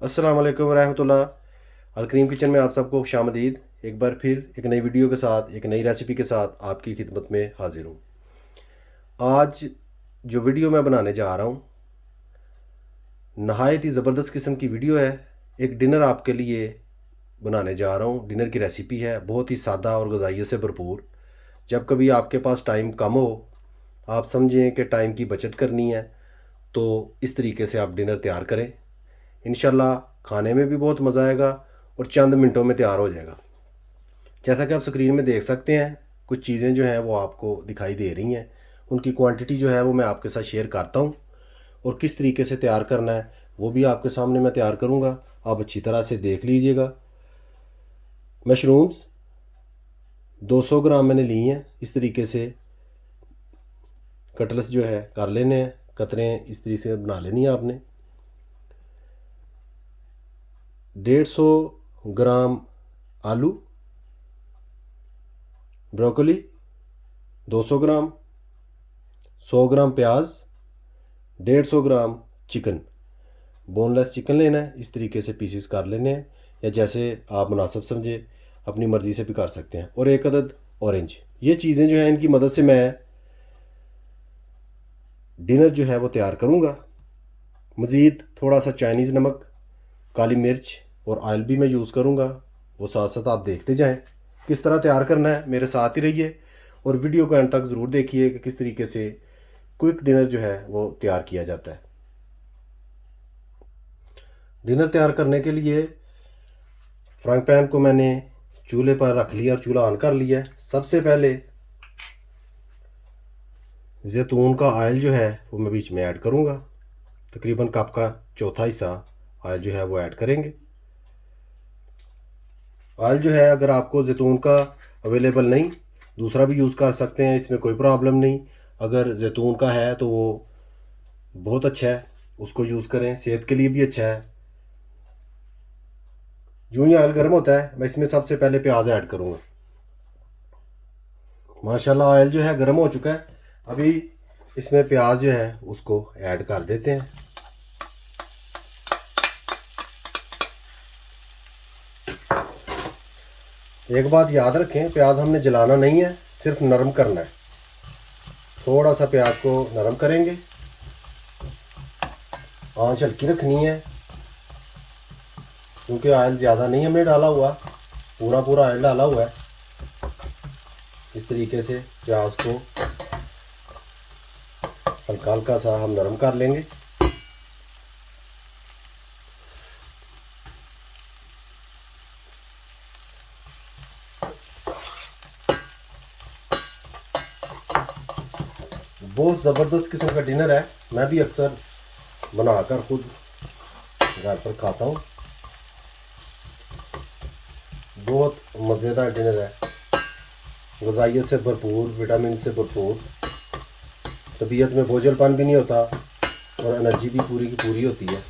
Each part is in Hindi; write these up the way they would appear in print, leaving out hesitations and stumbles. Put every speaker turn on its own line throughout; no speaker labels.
अस्सलाम वालेकुम रहमतुल्लाह। अलकरीम किचन में आप सबको खुशामदीद। एक बार फिर एक नई वीडियो के साथ, एक नई रेसिपी के साथ आपकी खिदमत में हाजिर हूँ। आज जो वीडियो मैं बनाने जा रहा हूँ, नहायत ही ज़बरदस्त किस्म की वीडियो है। एक डिनर आपके लिए बनाने जा रहा हूँ। डिनर की रेसिपी है, बहुत ही सादा और ग़िज़ाइयत से भरपूर। जब कभी आपके पास टाइम कम हो, आप समझें कि टाइम की बचत करनी है, तो इस तरीके से आप डिनर तैयार करें। इंशाल्लाह खाने में भी बहुत मज़ा आएगा और चंद मिनटों में तैयार हो जाएगा। जैसा कि आप स्क्रीन में देख सकते हैं, कुछ चीज़ें जो हैं वो आपको दिखाई दे रही हैं। उनकी क्वांटिटी जो है वो मैं आपके साथ शेयर करता हूँ, और किस तरीके से तैयार करना है वो भी आपके सामने मैं तैयार करूँगा। आप अच्छी तरह से देख लीजिएगा। मशरूम्स 200 ग्राम मैंने ली हैं। इस तरीके से कटलेट्स जो है कर लेने हैं, कतरें इस तरीके से बना लेनी है आपने। 150 ग्राम आलू, ब्रोकली 200 ग्राम, 100 ग्राम प्याज, 150 ग्राम चिकन, बोनलेस चिकन लेना है। इस तरीके से पीसीस कर लेने हैं, या जैसे आप मुनासिब समझे अपनी मर्ज़ी से भी कर सकते हैं। और एक अदद ऑरेंज। ये चीज़ें जो हैं इनकी मदद से मैं डिनर जो है वो तैयार करूँगा। मज़ीद थोड़ा सा चाइनीज़ नमक, काली मिर्च और ऑयल भी मैं यूज़ करूँगा। वो साथ साथ आप देखते जाएं किस तरह तैयार करना है। मेरे साथ ही रहिए और वीडियो को अंत तक ज़रूर देखिए कि किस तरीके से क्विक डिनर जो है वो तैयार किया जाता है। डिनर तैयार करने के लिए फ्राइंग पैन को मैंने चूल्हे पर रख लिया और चूल्हा ऑन कर लिया है। सबसे पहले जैतून का ऑयल जो है वो मैं बीच में ऐड करूँगा। तकरीबन कप का चौथा हिस्सा ऑयल जो है वो ऐड करेंगे। ऑयल जो है अगर आपको जैतून का अवेलेबल नहीं, दूसरा भी यूज़ कर सकते हैं, इसमें कोई प्रॉब्लम नहीं। अगर जैतून का है तो वो बहुत अच्छा है, उसको यूज़ करें, सेहत के लिए भी अच्छा है। यूँ ही ऑयल गर्म होता है, मैं इसमें सबसे पहले प्याज ऐड करूँगा। माशाल्लाह ऑयल जो है गर्म हो चुका है। अभी इसमें प्याज जो है उसको ऐड कर देते हैं। एक बात याद रखें, प्याज हमने जलाना नहीं है, सिर्फ नरम करना है। थोड़ा सा प्याज को नरम करेंगे, आंच हल्की रखनी है, क्योंकि ऑयल ज़्यादा नहीं हमने डाला हुआ, पूरा पूरा ऑयल डाला हुआ है। इस तरीके से प्याज को हल्का हल्का सा हम नरम कर लेंगे। बहुत ज़बरदस्त किस्म का डिनर है। मैं भी अक्सर बनाकर खुद घर पर खाता हूँ। बहुत मज़ेदार डिनर है, ग़िज़ाइयत से भरपूर, विटामिन से भरपूर। तबीयत में बोझलपन भी नहीं होता और एनर्जी भी पूरी की पूरी होती है।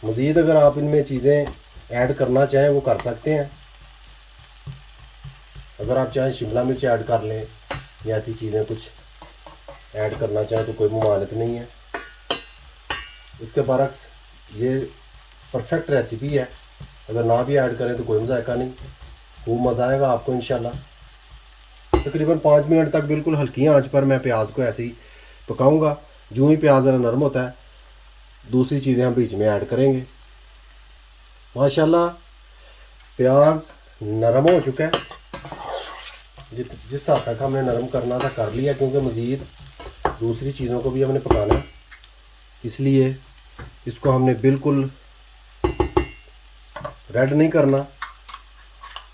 मज़ीद अगर आप इनमें चीज़ें ऐड करना चाहें वो कर सकते हैं। अगर आप चाहें शिमला मिर्च ऐड कर लें या ऐसी चीज़ें कुछ ऐड करना चाहें तो कोई ममानित नहीं है। इसके बरक्स ये परफेक्ट रेसिपी है। अगर ना भी ऐड करें तो कोई मज़ायका नहीं, खूब मज़ा आएगा आपको इंशाल्लाह। तकरीबन 5 मिनट तक बिल्कुल हल्की आंच पर मैं प्याज को ऐसे ही पकाऊंगा। जो ही प्याज ज़रा नरम होता है, दूसरी चीज़ें हम बीच में ऐड करेंगे। माशाल्लाह प्याज नरम हो चुका है। जिस हद तक हमने नरम करना था कर लिया, क्योंकि मज़ीद दूसरी चीज़ों को भी हमने पकाना है, इसलिए इसको हमने बिल्कुल रेड नहीं करना।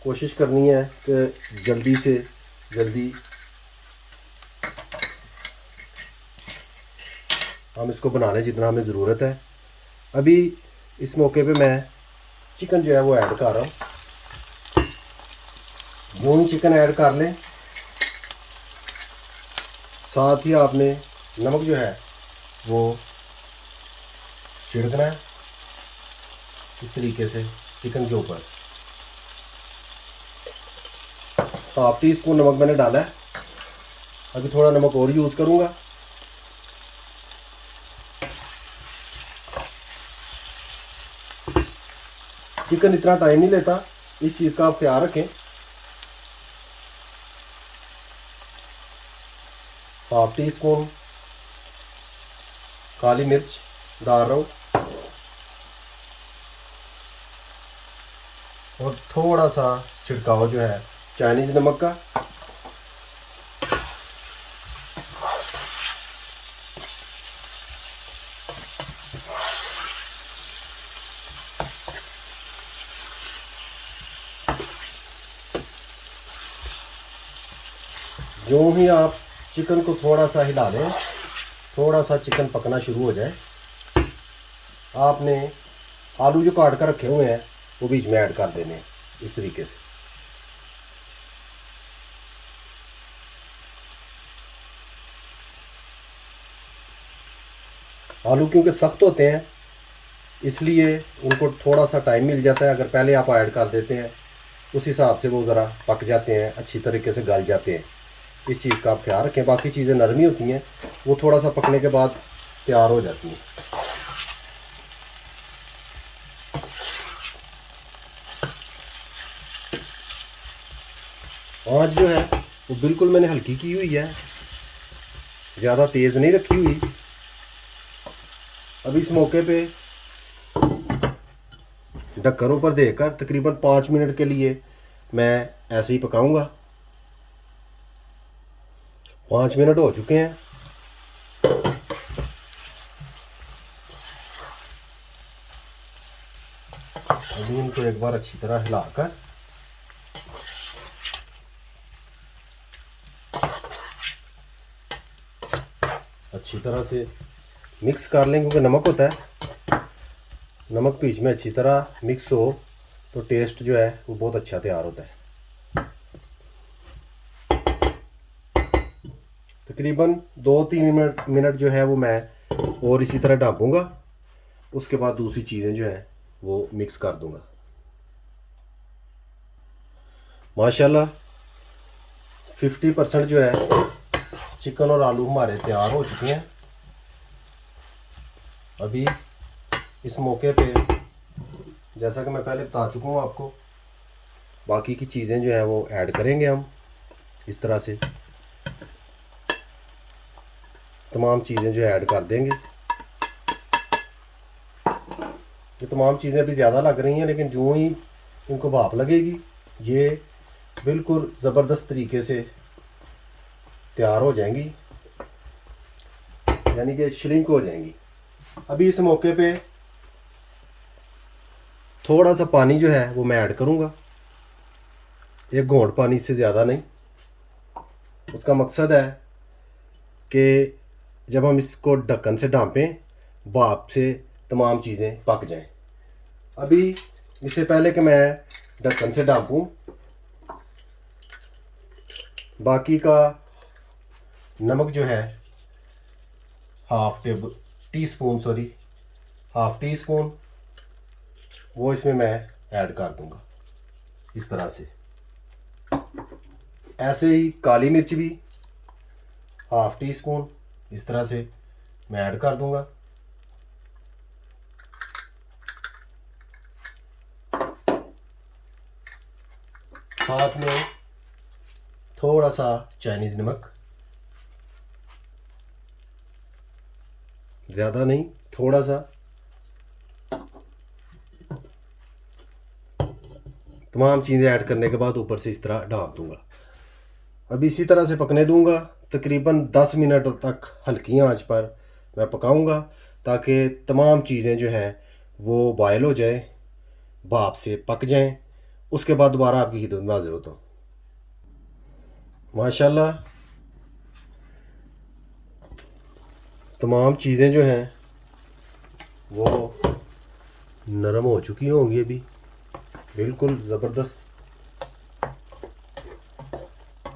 कोशिश करनी है कि जल्दी से जल्दी हम इसको बना लें जितना हमें ज़रूरत है। अभी इस मौके पे मैं चिकन जो है वो ऐड कर रहा हूँ। वो चिकन ऐड कर लें, साथ ही आपने नमक जो है वो छिड़कना है इस तरीके से चिकन के ऊपर। हाफ टी स्पून नमक मैंने डाला है, अभी थोड़ा नमक और यूज़ करूँगा। चिकन इतना टाइम नहीं लेता, इस चीज़ का आप ख्याल रखें। हाफ टी स्पून काली मिर्च डाल रहा हूँ और थोड़ा सा छिड़काव जो है चाइनीज नमक का। जो ही आप चिकन को थोड़ा सा हिला दें, थोड़ा सा चिकन पकना शुरू हो जाए, आपने आलू जो काट कर रखे हुए हैं वो बीच में ऐड कर देने हैं इस तरीके से। आलू क्योंकि सख्त होते हैं इसलिए उनको थोड़ा सा टाइम मिल जाता है। अगर पहले आप ऐड कर देते हैं उस हिसाब से वो ज़रा पक जाते हैं, अच्छी तरीके से गल जाते हैं। इस चीज़ का आप ख्याल रखें। बाकी चीज़ें नरमी होती हैं, वो थोड़ा सा पकने के बाद तैयार हो जाती हैं। आँच जो है वो बिल्कुल मैंने हल्की की हुई है, ज़्यादा तेज़ नहीं रखी हुई। अब इस मौके पे ढक्कन ऊपर देकर तकरीबन 5 मिनट के लिए मैं ऐसे ही पकाऊंगा। 5 मिनट हो चुके हैं। अभी इनको एक बार अच्छी तरह हिलाकर अच्छी तरह से मिक्स कर लें, क्योंकि नमक होता है। नमक बीच में अच्छी तरह मिक्स हो तो टेस्ट जो है वो बहुत अच्छा तैयार होता है। तकरीबन 2-3 मिनट जो है वो मैं और इसी तरह ढांपूंगा। उसके बाद दूसरी चीज़ें जो है वो मिक्स कर दूंगा। माशाल्लाह 50% जो है चिकन और आलू हमारे तैयार हो चुके हैं। अभी इस मौके पे जैसा कि मैं पहले बता चुका हूँ आपको, बाकी की चीज़ें जो है वो ऐड करेंगे हम। इस तरह से तमाम चीज़ें जो ऐड कर देंगे। ये तमाम चीज़ें अभी ज़्यादा लग रही हैं, लेकिन जो ही इनको भाप लगेगी ये बिल्कुल ज़बरदस्त तरीके से तैयार हो जाएंगी, यानी कि श्रिंक हो जाएंगी। अभी इस मौके पे थोड़ा सा पानी जो है वो मैं ऐड करूँगा, एक घोंट पानी से ज़्यादा नहीं। उसका मकसद है कि जब हम इसको ढक्कन से ढांपें, भाप से तमाम चीज़ें पक जाएं। अभी इससे पहले कि मैं ढक्कन से ढांपूं, बाकी का नमक जो है हाफ टी स्पून वो इसमें मैं ऐड कर दूंगा इस तरह से। ऐसे ही काली मिर्च भी हाफ टी स्पून इस तरह से मैं ऐड कर दूंगा। साथ में थोड़ा सा चाइनीज नमक, ज़्यादा नहीं, थोड़ा सा। तमाम चीज़ें ऐड करने के बाद ऊपर से इस तरह ढाँप दूंगा। अब इसी तरह से पकने दूंगा। तकरीबन 10 मिनट तक हल्की आंच पर मैं पकाऊंगा, ताकि तमाम चीज़ें जो हैं वो बॉयल हो जाएं, भाप से पक जाएं। उसके बाद दोबारा आपकी खिदमत में हाजिर होता हूँ। माशाल्लाह तमाम चीज़ें जो हैं वो नरम हो चुकी होंगी। अभी बिल्कुल ज़बरदस्त,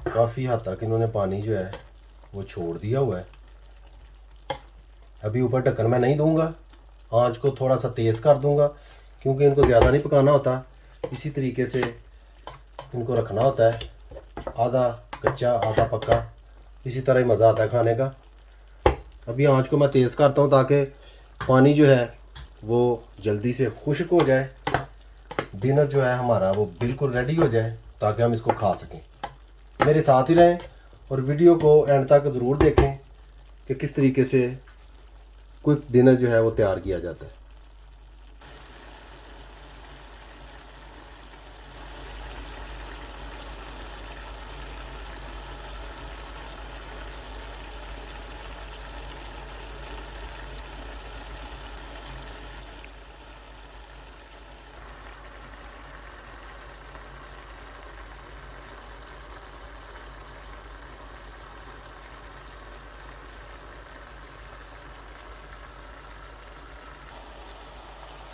काफ़ी हद तक इन्होंने पानी जो है वो छोड़ दिया हुआ है। अभी ऊपर ढक्कन मैं नहीं दूंगा, आंच को थोड़ा सा तेज़ कर दूंगा, क्योंकि इनको ज़्यादा नहीं पकाना होता। इसी तरीके से इनको रखना होता है, आधा कच्चा आधा पक्का, इसी तरह ही मज़ा आता है खाने का। अभी आंच को मैं तेज़ करता हूँ ताकि पानी जो है वो जल्दी से खुश्क हो जाए। डिनर जो है हमारा वो बिल्कुल रेडी हो जाए, ताकि हम इसको खा सकें। मेरे साथ ही रहें और वीडियो को एंड तक ज़रूर देखें कि किस तरीके से क्विक डिनर जो है वो तैयार किया जाता है।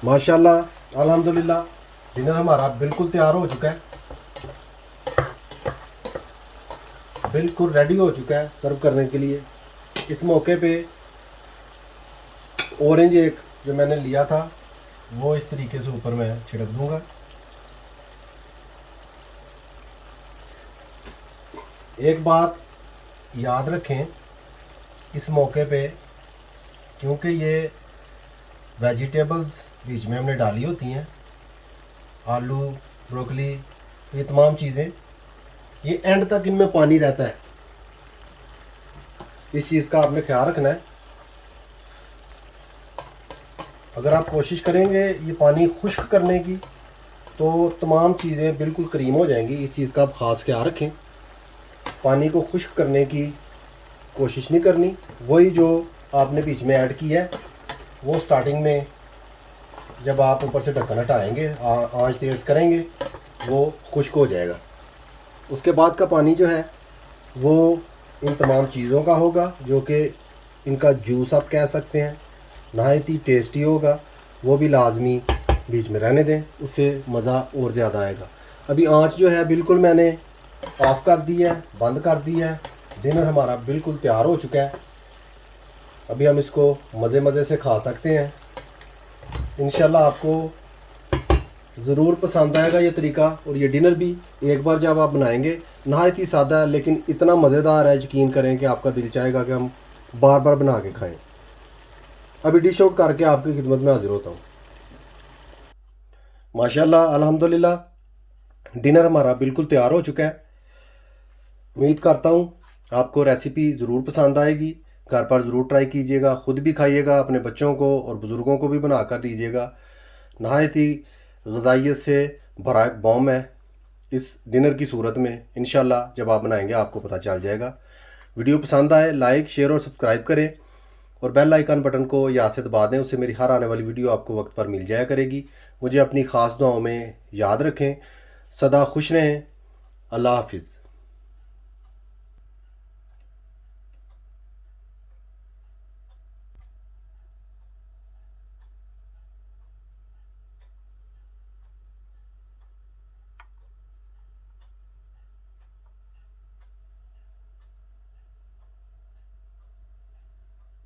माशाल्लाह अल्हम्दुलिल्लाह डिनर हमारा बिल्कुल तैयार हो चुका है, बिल्कुल रेडी हो चुका है सर्व करने के लिए। इस मौके पे ऑरेंज एक जो मैंने लिया था वो इस तरीके से ऊपर मैं छिड़क दूंगा। एक बात याद रखें इस मौके पे, क्योंकि ये वेजिटेबल्स बीच में हमने डाली होती हैं, आलू, ब्रोकली, ये तमाम चीज़ें, ये एंड तक इनमें पानी रहता है। इस चीज़ का आपने ख्याल रखना है। अगर आप कोशिश करेंगे ये पानी खुश्क करने की तो तमाम चीज़ें बिल्कुल करीम हो जाएंगी। इस चीज़ का आप ख़ास ख्याल रखें, पानी को खुश्क करने की कोशिश नहीं करनी। वही जो आपने बीच में ऐड किया है वो स्टार्टिंग में जब आप ऊपर से ढक्कन हटाएंगे, आंच तेज़ करेंगे, वो खुश्क हो जाएगा। उसके बाद का पानी जो है वो इन तमाम चीज़ों का होगा, जो कि इनका जूस आप कह सकते हैं, नहायत ही टेस्टी होगा। वो भी लाजमी बीच में रहने दें, उससे मज़ा और ज़्यादा आएगा। अभी आंच जो है बिल्कुल मैंने ऑफ़ कर दी है, बंद कर दी है। डिनर हमारा बिल्कुल तैयार हो चुका है। अभी हम इसको मज़े मज़े से खा सकते हैं। इंशाल्लाह आपको ज़रूर पसंद आएगा ये तरीका। और ये डिनर भी एक बार जब आप बनाएंगे, नहायत ही सादा है लेकिन इतना मज़ेदार है, यकीन करें कि आपका दिल चाहेगा कि हम बार बार बना के खाएं। अभी डिश आउट करके आपकी खिदमत में हाजिर होता हूँ। माशाल्लाह अल्हम्दुलिल्लाह डिनर हमारा बिल्कुल तैयार हो चुका है। उम्मीद करता हूँ आपको रेसिपी ज़रूर पसंद आएगी। घर पर ज़रूर ट्राई कीजिएगा, ख़ुद भी खाइएगा, अपने बच्चों को और बुज़ुर्गों को भी बना कर दीजिएगा। नहायत ही ग़िज़ाइयत से भरा एक बॉम है इस डिनर की सूरत में। इंशाल्लाह जब आप बनाएंगे आपको पता चल जाएगा। वीडियो पसंद आए लाइक, शेयर और सब्सक्राइब करें और बेल आइकन बटन को याद से दबा दें, उससे मेरी हर आने वाली वीडियो आपको वक्त पर मिल जाया करेगी। मुझे अपनी ख़ास दुआओं में याद रखें। सदा खुश रहें। अल्लाह हाफिज़।